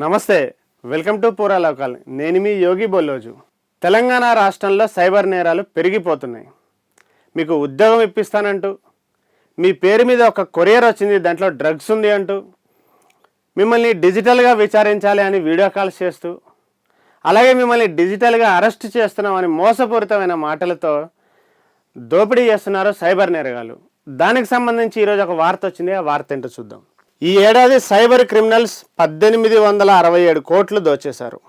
నమస్తే, welcome to పూరా local. నేను మీ యోగి బొల్లోజు. తెలంగాణ రాష్ట్రంలో సైబర్ నేరాలు పెరిగిపోతున్నాయి. మీకు ఉద్యోగం ఇప్పిస్తానంటూ, మీ పేరు మీద ఒక కొరియర్ వచ్చింది, దాంట్లో డ్రగ్స్ ఉంది అంటూ, మిమ్మల్ని డిజిటల్గా విచారించాలి అని వీడియో కాల్స్ చేస్తూ, అలాగే మిమ్మల్ని డిజిటల్గా అరెస్ట్ చేస్తున్నామని మోసపూరితమైన మాటలతో దోపిడీ చేస్తున్నారు సైబర్ నేరగాళ్ళు. దానికి సంబంధించి ఈరోజు ఒక వార్త వచ్చింది. ఆ వార్త ఏంటో చూద్దాం. ఈ ఏడాది సైబర్ క్రిమినల్స్ 1867 కోట్లు దోచేశారు.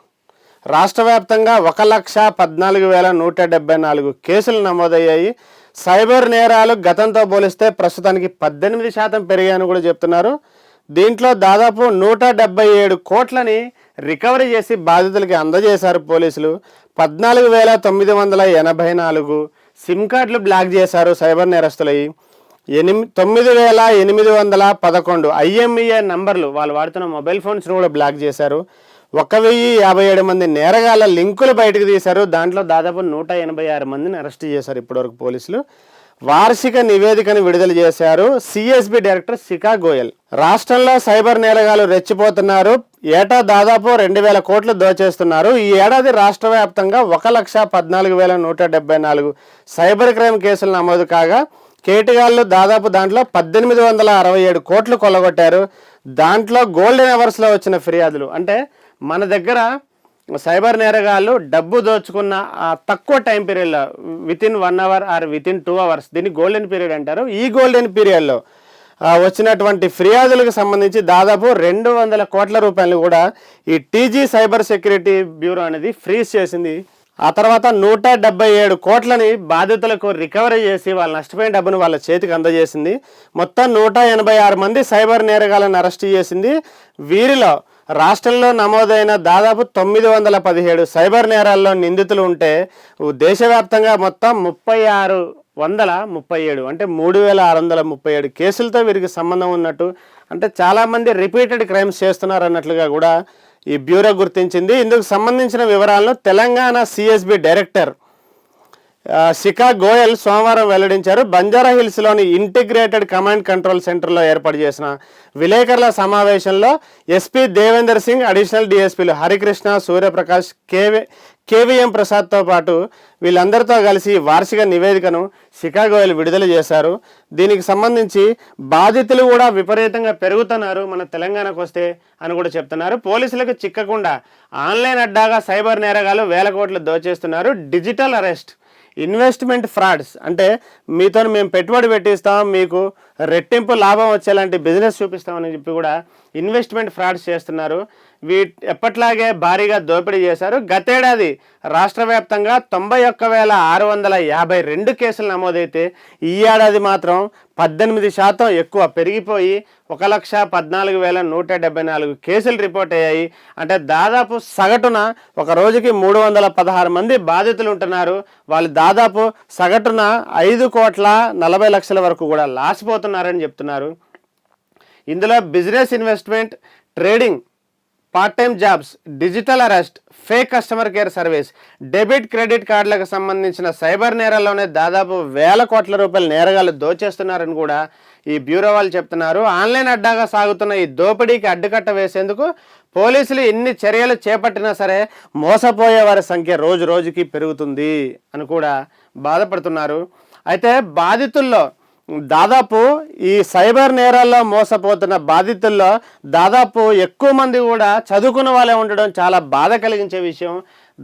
రాష్ట్ర వ్యాప్తంగా 1,14,174 కేసులు నమోదయ్యాయి. సైబర్ నేరాలు గతంతో పోలిస్తే ప్రస్తుతానికి 18% పెరిగాయని కూడా చెప్తున్నారు. దీంట్లో దాదాపు 177 కోట్లని రికవరీ చేసి బాధితులకి అందజేశారు పోలీసులు. 14,984 సిమ్ కార్డులు బ్లాక్ చేశారు సైబర్ నేరస్తులయ్యి. 9,811 IMEI నంబర్లు, వాళ్ళు వాడుతున్న మొబైల్ ఫోన్స్ను కూడా బ్లాక్ చేశారు. 1,057 మంది నేరగాళ్ళ లింకులు బయటకు తీశారు. దాంట్లో దాదాపు 186 మందిని అరెస్ట్ చేశారు ఇప్పటివరకు పోలీసులు. వార్షిక నివేదికను విడుదల చేశారు CSB డైరెక్టర్ శిఖా గోయల్. రాష్ట్రంలో సైబర్ నేరగాలు రెచ్చిపోతున్నారు. ఏటా దాదాపు 2,000 కోట్లు దోచేస్తున్నారు. ఈ ఏడాది రాష్ట్ర వ్యాప్తంగా 1,14,174 సైబర్ క్రైమ్ కేసులు నమోదు కాగా, కేటగాళ్ళు దాదాపు దాంట్లో 1,867 కోట్లు కొల్లగొట్టారు. దాంట్లో గోల్డెన్ అవర్స్లో వచ్చిన ఫిర్యాదులు, అంటే మన దగ్గర సైబర్ నేరగాళ్ళు డబ్బు దోచుకున్న తక్కువ టైం పీరియడ్లో, within 1 hour or within 2 hours, దీన్ని గోల్డెన్ పీరియడ్ అంటారు. ఈ గోల్డెన్ పీరియడ్లో వచ్చినటువంటి ఫిర్యాదులకు సంబంధించి దాదాపు 200 కోట్ల రూపాయలు కూడా ఈ TG సైబర్ సెక్యూరిటీ బ్యూరో అనేది ఫ్రీజ్ చేసింది. ఆ తర్వాత 177 కోట్లని బాధితులకు రికవరీ చేసి వాళ్ళ నష్టపోయిన డబ్బును వాళ్ళ చేతికి అందజేసింది. మొత్తం 186 మంది సైబర్ నేరగాళ్ళని అరెస్ట్ చేసింది. వీరిలో రాష్ట్రంలో నమోదైన దాదాపు 917 సైబర్ నేరాల్లో నిందితులు ఉంటే, దేశవ్యాప్తంగా మొత్తం 3,637 అంటే 3,637 కేసులతో వీరికి సంబంధం ఉన్నట్టు, అంటే చాలామంది రిపీటెడ్ క్రైమ్స్ చేస్తున్నారు అన్నట్లుగా కూడా ఈ బ్యూరో గుర్తించింది. ఇందుకు సంబంధించిన వివరాలను తెలంగాణ CSB డైరెక్టర్ శిఖా గోయల్ సోమవారం వెల్లడించారు. బంజారా హిల్స్లోని ఇంటిగ్రేటెడ్ కమాండ్ కంట్రోల్ సెంటర్లో ఏర్పాటు చేసిన విలేకరుల సమావేశంలో SP దేవేందర్ సింగ్, అడిషనల్ DSPలు హరికృష్ణ, సూర్యప్రకాష్, KVM ప్రసాద్తో పాటు వీళ్ళందరితో కలిసి వార్షిక నివేదికను శిఖా గోయల్ విడుదల చేశారు. దీనికి సంబంధించి బాధితులు కూడా విపరీతంగా పెరుగుతున్నారు మన తెలంగాణకు వస్తే అని కూడా చెప్తున్నారు. పోలీసులకు చిక్కకుండా ఆన్లైన్ అడ్డాగా సైబర్ నేరగాలు 1,000 కోట్లు దోచేస్తున్నారు. డిజిటల్ అరెస్ట్, ఇన్వెస్ట్మెంట్ ఫ్రాడ్స్, అంటే మీతో మేము పెట్టుబడి పెట్టిస్తాం, మీకు రెట్టింపు లాభం వచ్చేలాంటి బిజినెస్ చూపిస్తామని చెప్పి కూడా ఇన్వెస్ట్మెంట్ ఫ్రాడ్స్ చేస్తున్నారు. ఎప్పట్లాగే భారీగా దోపిడీ చేశారు. గతేడాది రాష్ట్ర వ్యాప్తంగా 91,652 కేసులు నమోదైతే, ఈ ఏడాది మాత్రం 18% ఎక్కువ పెరిగిపోయి 1,14,174 కేసులు రిపోర్ట్ అయ్యాయి. అంటే దాదాపు సగటున ఒక రోజుకి 316 మంది బాధితులు ఉంటున్నారు. వాళ్ళు దాదాపు సగటున 5,40,00,000 వరకు కూడా లాసిపోతున్నారని చెప్తున్నారు. ఇందులో business, investment, trading, part time jobs, digital arrest, fake customer care service, debit, credit కార్డులకు సంబంధించిన సైబర్ నేరాల్లోనే దాదాపు 1,000 కోట్ల రూపాయల నేరగాళ్ళు దోచేస్తున్నారని కూడా ఈ బ్యూరో వాళ్ళు చెప్తున్నారు. ఆన్లైన్ అడ్డాగా సాగుతున్న ఈ దోపిడీకి అడ్డుకట్ట వేసేందుకు పోలీసులు ఎన్ని చర్యలు చేపట్టినా సరే మోసపోయే వారి సంఖ్య రోజు రోజుకి పెరుగుతుంది అని కూడా బాధపడుతున్నారు. అయితే బాధితుల్లో దాదాపు ఈ సైబర్ నేరాల్లో మోసపోతున్న బాధితుల్లో దాదాపు ఎక్కువ మంది కూడా చదువుకున్న వాళ్ళే ఉండడం చాలా బాధ కలిగించే విషయం.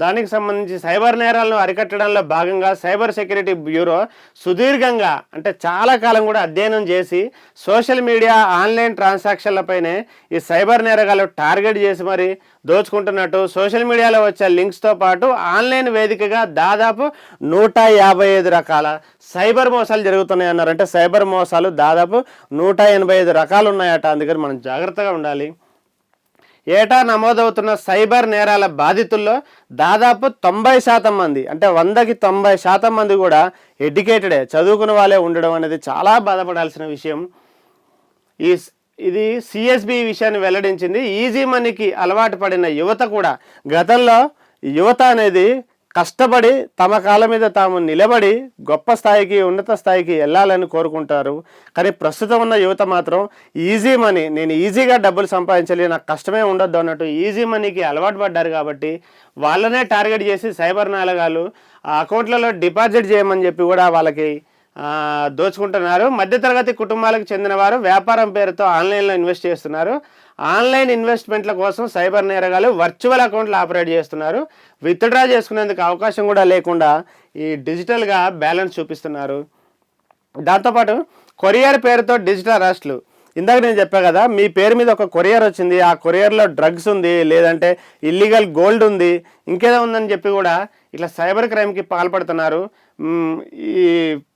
దానికి సంబంధించి సైబర్ నేరాలను అరికట్టడంలో భాగంగా సైబర్ సెక్యూరిటీ బ్యూరో సుదీర్ఘంగా, అంటే చాలా కాలం కూడా అధ్యయనం చేసి సోషల్ మీడియా, ఆన్లైన్ ట్రాన్సాక్షన్లపైనే ఈ సైబర్ నేరగాలు టార్గెట్ చేసి మరి దోచుకుంటున్నట్టు సోషల్ మీడియాలో వచ్చే లింక్స్తో పాటు ఆన్లైన్ వేదికగా దాదాపు 155 రకాల సైబర్ మోసాలు జరుగుతున్నాయి అన్నారు. అంటే సైబర్ మోసాలు దాదాపు 185 రకాలు ఉన్నాయట. అందుకని మనం జాగ్రత్తగా ఉండాలి. ఏటా నమోదవుతున్న సైబర్ నేరాల బాధితుల్లో దాదాపు 90% మంది, అంటే 100కి 90% మంది కూడా ఎడ్యుకేటెడే, చదువుకున్న వాళ్ళే ఉండడం అనేది చాలా బాధపడాల్సిన విషయం. ఇది CSB విషయాన్ని వెల్లడించింది. ఈజీ మనీకి అలవాటు పడిన యువత కూడా, గతంలో యువత అనేది కష్టపడి తమ కాళ్ళ మీద తాము నిలబడి గొప్ప స్థాయికి ఉన్నత స్థాయికి వెళ్ళాలని కోరుకుంటారు. కానీ ప్రస్తుతం ఉన్న యువత మాత్రం ఈజీ మనీ, నేను ఈజీగా డబ్బులు సంపాదించాలి, నాకు కష్టమే ఉండొద్దు అన్నట్టు ఈజీ మనీకి అలవాటు పడ్డారు. కాబట్టి వాళ్ళనే టార్గెట్ చేసి సైబర్ నేరగాళ్ళు ఆ అకౌంట్లలో డిపాజిట్ చేయమని చెప్పి కూడా వాళ్ళకి దోచుకుంటున్నారు. మధ్యతరగతి కుటుంబాలకు చెందిన వారు వ్యాపారం పేరుతో ఆన్లైన్లో ఇన్వెస్ట్ చేస్తున్నారు. ఆన్లైన్ ఇన్వెస్ట్మెంట్ల కోసం సైబర్ నేరగాలు వర్చువల్ అకౌంట్లు ఆపరేట్ చేస్తున్నారు. విత్డ్రా చేసుకునేందుకు అవకాశం కూడా లేకుండా ఈ డిజిటల్గా బ్యాలెన్స్ చూపిస్తున్నారు. దాంతోపాటు కొరియర్ పేరుతో డిజిటల్ అరెస్టులు. ఇందాక నేను చెప్పా కదా, మీ పేరు మీద ఒక కొరియర్ వచ్చింది, ఆ కొరియర్లో డ్రగ్స్ ఉంది, లేదంటే ఇల్లీగల్ గోల్డ్ ఉంది, ఇంకేదో ఉందని చెప్పి కూడా ఇట్లా సైబర్ క్రైమ్కి పాల్పడుతున్నారు. ఈ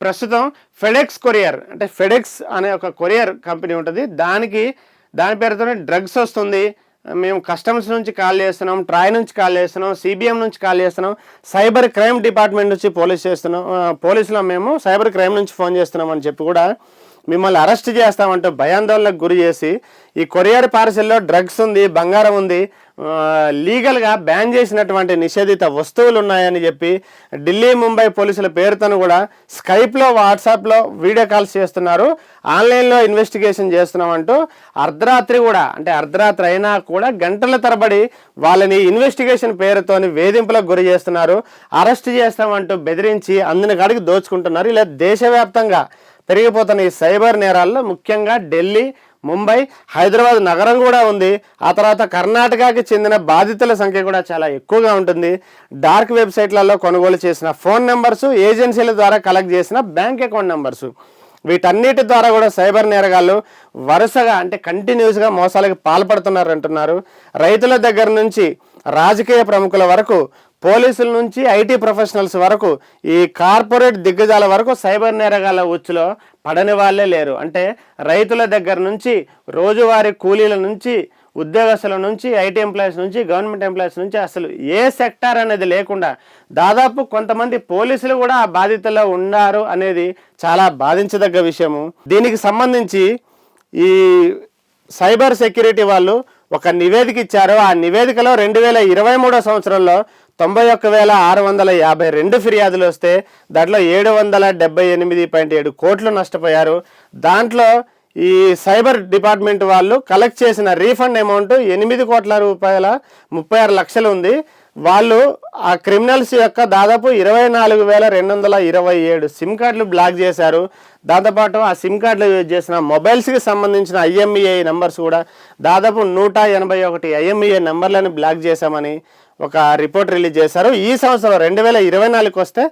ప్రస్తుతం ఫెడెక్స్ కొరియర్, అంటే ఫెడెక్స్ అనే ఒక కొరియర్ కంపెనీ ఉంటుంది, దాని పేరుతోనే డ్రగ్స్ వస్తుంది, మేము కస్టమ్స్ నుంచి కాల్ చేస్తున్నాం, ట్రాయ్ నుంచి కాల్ చేస్తున్నాం, సిబిఎం నుంచి కాల్ చేస్తున్నాం, సైబర్ క్రైమ్ డిపార్ట్మెంట్ నుంచి పోలీసులో మేము సైబర్ క్రైమ్ నుంచి ఫోన్ చేస్తున్నాం అని చెప్పి కూడా మిమ్మల్ని అరెస్ట్ చేస్తామంటూ భయాందోళనకు గురి చేసి ఈ కొరియర్ పార్సెల్లో డ్రగ్స్ ఉంది, బంగారం ఉంది, లీగల్గా బ్యాన్ చేసినటువంటి నిషేధిత వస్తువులు ఉన్నాయని చెప్పి ఢిల్లీ, ముంబై పోలీసుల పేరుతోను కూడా స్కైప్లో, వాట్సాప్లో వీడియో కాల్స్ చేస్తున్నారు. ఆన్లైన్లో ఇన్వెస్టిగేషన్ చేస్తున్నామంటూ అర్ధరాత్రి కూడా, అంటే అర్ధరాత్రి అయినా కూడా గంటల తరబడి వాళ్ళని ఇన్వెస్టిగేషన్ పేరుతోని వేధింపులకు గురి చేస్తున్నారు. అరెస్ట్ చేస్తామంటూ బెదిరించి అందిన కాడికి దోచుకుంటున్నారు. ఇలా దేశవ్యాప్తంగా పెరిగిపోతున్న ఈ సైబర్ నేరాల్లో ముఖ్యంగా ఢిల్లీ, ముంబై, హైదరాబాద్ నగరం కూడా ఉంది. ఆ తర్వాత కర్ణాటకకి చెందిన బాధితుల సంఖ్య కూడా చాలా ఎక్కువగా ఉంటుంది. డార్క్ వెబ్సైట్లలో కొనుగోలు చేసిన ఫోన్ నెంబర్సు, ఏజెన్సీల ద్వారా కలెక్ట్ చేసిన బ్యాంక్ అకౌంట్ నెంబర్సు, వీటన్నిటి ద్వారా కూడా సైబర్ నేరగాళ్ళు వరుసగా, అంటే కంటిన్యూస్గా మోసాలకు పాల్పడుతున్నారు అంటున్నారు. రైతుల దగ్గర నుంచి రాజకీయ ప్రముఖుల వరకు, పోలీసుల నుంచి ఐటీ ప్రొఫెషనల్స్ వరకు, ఈ కార్పొరేట్ దిగ్గజాల వరకు సైబర్ నేరగాళ్ళ ఉచ్చులో పడని వాళ్ళే లేరు. అంటే రైతుల దగ్గర నుంచి, రోజువారీ కూలీల నుంచి, ఉద్యోగస్తుల నుంచి, ఐటీ ఎంప్లాయీస్ నుంచి, గవర్నమెంట్ ఎంప్లాయీస్ నుంచి, అసలు ఏ సెక్టార్ అనేది లేకుండా దాదాపు కొంతమంది పోలీసులు కూడా ఆ బాధితుల్లో ఉన్నారు అనేది చాలా బాధించదగ్గ విషయము. దీనికి సంబంధించి ఈ సైబర్ సెక్యూరిటీ వాళ్ళు ఒక నివేదిక ఇచ్చారు. ఆ నివేదికలో 2023 సంవత్సరంలో 91,652 ఫిర్యాదులు వస్తే దాంట్లో 778.7 కోట్లు నష్టపోయారు. దాంట్లో ఈ సైబర్ డిపార్ట్మెంట్ వాళ్ళు కలెక్ట్ చేసిన రీఫండ్ అమౌంట్ 8 కోట్ల రూపాయల 36 లక్షలు ఉంది. వాళ్ళు ఆ క్రిమినల్స్ యొక్క దాదాపు 24,227 సిమ్ కార్డులు బ్లాక్ చేశారు. దాంతోపాటు ఆ సిమ్ కార్డులు యూజ్ చేసిన మొబైల్స్కి సంబంధించిన IMEI నెంబర్స్ కూడా దాదాపు 181 IMEI నెంబర్లను బ్లాక్ చేశామని ఒక రిపోర్ట్ రిలీజ్ చేశారు. ఈ సంవత్సరం 2024కి వస్తే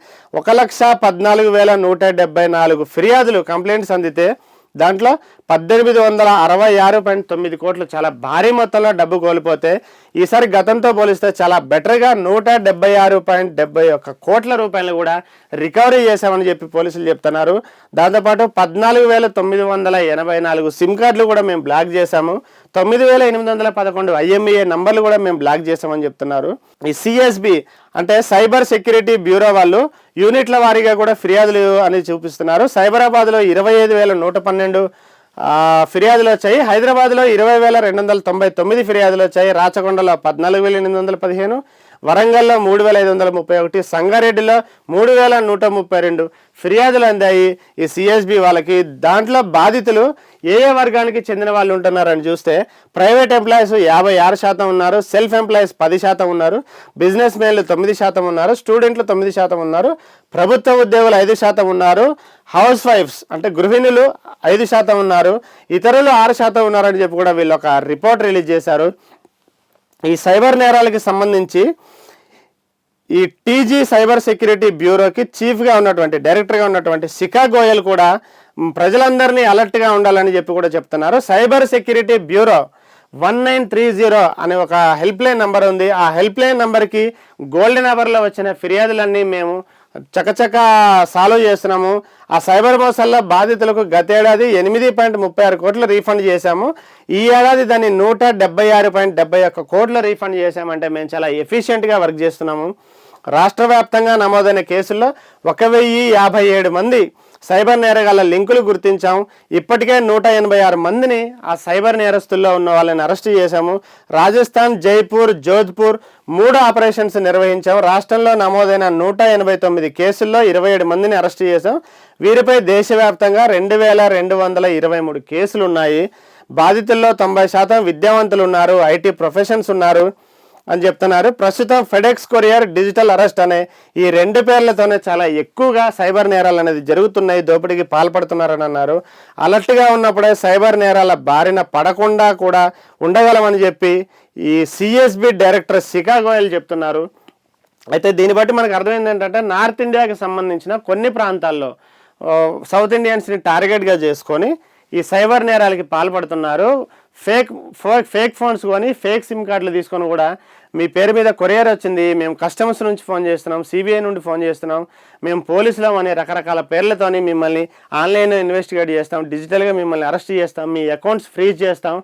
1,14,174 ఫిర్యాదులు, కంప్లైంట్స్ అందితే దాంట్లో 1,866.9 కోట్లు, చాలా భారీ మొత్తంలో డబ్బు కోల్పోతే ఈసారి గతంతో పోలిస్తే చాలా బెటర్గా 176.71 కోట్ల రూపాయలు కూడా రికవరీ చేశామని చెప్పి పోలీసులు చెప్తున్నారు. దాంతోపాటు 14,984 సిమ్ కార్డులు కూడా మేము బ్లాక్ చేశాము, 9,811 IMEI నంబర్లు కూడా మేము బ్లాక్ చేశామని చెప్తున్నారు. ఈ CSB అంటే సైబర్ సెక్యూరిటీ బ్యూరో వాళ్ళు యూనిట్ల వారీగా కూడా ఫిర్యాదులు అనేది చూపిస్తున్నారు. సైబరాబాద్లో 25,112 ఫిర్యాదులు వచ్చాయి, హైదరాబాద్లో 20,299 ఫిర్యాదులు వచ్చాయి, రాచకొండలో 14,815, వరంగల్లో 3,531, సంగారెడ్డిలో 3,132 ఫిర్యాదులు అందాయి ఈ CSB వాళ్ళకి. దాంట్లో బాధితులు ఏ వర్గానికి చెందిన వాళ్ళు ఉంటున్నారని చూస్తే ప్రైవేట్ ఎంప్లాయీస్ 56% ఉన్నారు, సెల్ఫ్ ఎంప్లాయీస్ 10% ఉన్నారు, బిజినెస్ మెన్లు 9% ఉన్నారు, స్టూడెంట్లు 9% ఉన్నారు, ప్రభుత్వ ఉద్యోగులు 5% ఉన్నారు, హౌస్ వైఫ్స్ అంటే గృహిణులు 5% ఉన్నారు, ఇతరులు 6% ఉన్నారని చెప్పి కూడా వీళ్ళు ఒక రిపోర్ట్ రిలీజ్ చేశారు. ఈ సైబర్ నేరాలకి సంబంధించి ఈ TG సైబర్ సెక్యూరిటీ బ్యూరోకి చీఫ్గా ఉన్నటువంటి, డైరెక్టర్గా ఉన్నటువంటి శిఖా గోయల్ కూడా ప్రజలందరినీ అలర్ట్గా ఉండాలని చెప్పి కూడా చెప్తున్నారు. సైబర్ సెక్యూరిటీ బ్యూరో 1930 అనే ఒక హెల్ప్ లైన్ నెంబర్ ఉంది. ఆ హెల్ప్ లైన్ నెంబర్కి గోల్డెన్ అవర్లో వచ్చిన ఫిర్యాదులన్నీ మేము చకచక సాల్వ్ చేస్తున్నాము. ఆ సైబర్ మోసాల్లో బాధితులకు గతేడాది 8.36 కోట్లు రీఫండ్ చేశాము. ఈ ఏడాది దాన్ని 176.71 కోట్లు రీఫండ్ చేశామంటే మేము చాలా ఎఫిషియెంట్గా వర్క్ చేస్తున్నాము. రాష్ట్ర వ్యాప్తంగా నమోదైన కేసుల్లో 1057 మంది సైబర్ నేరగాళ్ల లింకులు గుర్తించాం. ఇప్పటికే 186 మందిని ఆ సైబర్ నేరస్తుల్లో ఉన్న వాళ్ళని అరెస్ట్ చేశాము. రాజస్థాన్, జైపూర్, జోధ్పూర్ 3 ఆపరేషన్స్ నిర్వహించాం. రాష్ట్రంలో నమోదైన 189 కేసుల్లో 27 మందిని అరెస్ట్ చేశాం. వీరిపై దేశవ్యాప్తంగా 2223 కేసులు ఉన్నాయి. బాధితుల్లో 90% విద్యావంతులు ఉన్నారు, ఐటీ ప్రొఫెషన్స్ ఉన్నారు అని చెప్తున్నారు. ప్రస్తుతం ఫెడెక్స్ కొరియర్, డిజిటల్ అరెస్ట్ అనే ఈ 2 పేర్లతోనే చాలా ఎక్కువగా సైబర్ నేరాలు అనేది జరుగుతున్నాయి, దోపిడీకి పాల్పడుతున్నారని అన్నారు. అలర్ట్గా ఉన్నప్పుడే సైబర్ నేరాల బారిన పడకుండా కూడా ఉండగలమని చెప్పి ఈ సిఎస్బి డైరెక్టర్ శిఖా గోయల్ చెప్తున్నారు. అయితే దీన్ని బట్టి మనకు అర్థమైంది ఏంటంటే నార్త్ ఇండియాకి సంబంధించిన కొన్ని ప్రాంతాల్లో సౌత్ ఇండియన్స్ని టార్గెట్గా చేసుకొని ఈ సైబర్ నేరాలకి పాల్పడుతున్నారు. ఫేక్ ఫోన్స్ కొని ఫేక్ సిమ్ కార్డులు తీసుకొని కూడా మీ పేరు మీద కొరియర్ వచ్చింది, మేము కస్టమర్స్ నుంచి ఫోన్ చేస్తున్నాం, సిబిఐ నుండి ఫోన్ చేస్తున్నాం, మేము పోలీసులం అనే రకరకాల పేర్లతోని మిమ్మల్ని ఆన్లైన్లో ఇన్వెస్టిగేట్ చేస్తాం, డిజిటల్గా మిమ్మల్ని అరెస్ట్ చేస్తాం, మీ అకౌంట్స్ ఫ్రీజ్ చేస్తాం,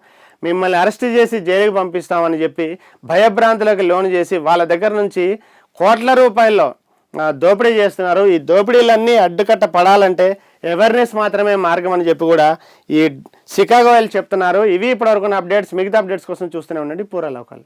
మిమ్మల్ని అరెస్ట్ చేసి జైలుకి పంపిస్తామని చెప్పి భయభ్రాంతులకు లోన్ చేసి వాళ్ళ దగ్గర నుంచి కోట్ల రూపాయల్లో దోపిడీ చేస్తున్నారు. ఈ దోపిడీలన్నీ అడ్డుకట్ట పడాలంటే అవేర్నెస్ మాత్రమే మార్గం అని చెప్పి కూడా ఈ శిఖా గోయల్ చెప్తున్నారు. ఇవి ఇప్పటివరకు అప్డేట్స్. మిగతా అప్డేట్స్ కోసం చూస్తూనే ఉండండి పూరా లోకల్.